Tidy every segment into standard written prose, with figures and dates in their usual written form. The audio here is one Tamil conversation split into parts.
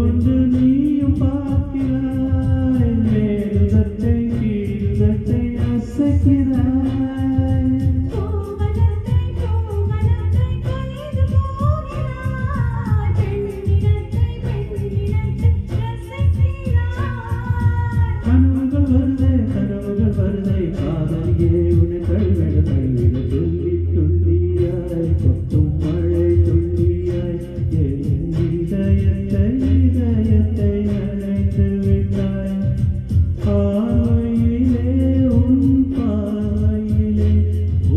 கொண்டு நீயும் பார்க்கிறாய், மேலுதட்டை கீழுதட்டை அசைக்கிறாய். கனவுகள் வருதே கனவுகள் வருதே காதலியே உன்னை தழுவிட தழுவிட துள்ளி துள்ளியாய் கொட்டும் மழை துள்ளியாய் என் இதயத்தை இதயத்தை அழைத்து விட்டாய். பார்வையிலே உன் பார்வையிலே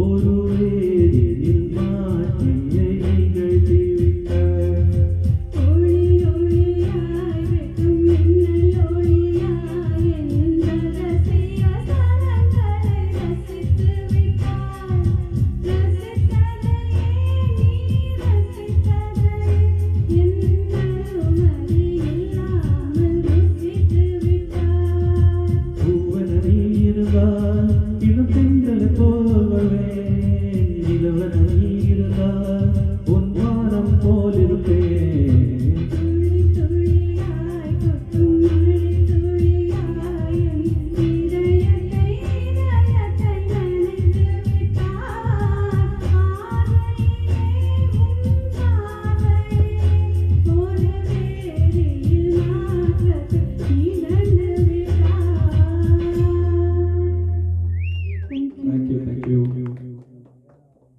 ஒரு வேதியில் மாற்றியை நிகழ்த்தி விட்டாய். ஒளி ஒளியாய் வெட்டும் மின்னல் ஒளியாய் என் ரகசிய சரங்களை ரசித்து விட்டாய். ரசித்ததையே நீ ரசித்ததையே என் அனுமதி இல்லாமல் ருசித்து விட்டாய். பூவன நீ இருந்தால் இளம் பெண்களை போல்வேன், இளவன நீ இருந்தால் உன் வானம் போலிருப்பேன். துளி துளியாய் கொட்டும் மழை துளியாய் என் இதயத்தை இதயத்தை நனைத்து விட்டாய். பார்வையிலே உன் பார்வையிலே ஒரு வேதியில் மாற்றத்தை இழந்து விட்டாய். Thank you.